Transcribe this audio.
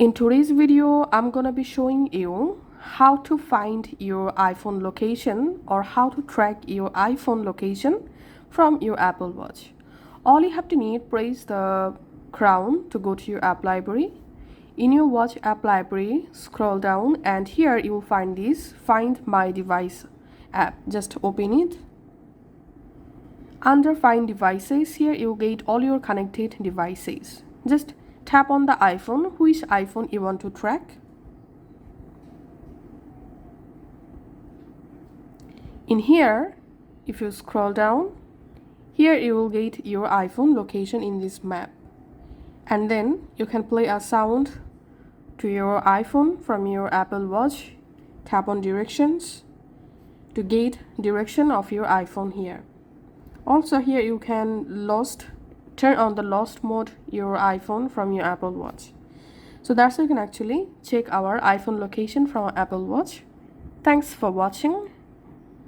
In today's video, I'm gonna be showing you how to find your iPhone location or how to track your iPhone location from your Apple Watch. All you have to need, press the crown to go to your app library. In your watch app library, scroll down and here you will find this Find My Device app. Just open it. Under Find Devices, here you get all your connected devices. Just tap on the iPhone, which iPhone you want to track. In here, if you scroll down, here you will get your iPhone location in this map. And then you can play a sound to your iPhone from your Apple Watch. Tap on directions to get direction of your iPhone here. Also here you can turn on the lost mode your iPhone from your Apple Watch. So that's how you can actually check our iPhone location from our Apple Watch. Thanks for watching.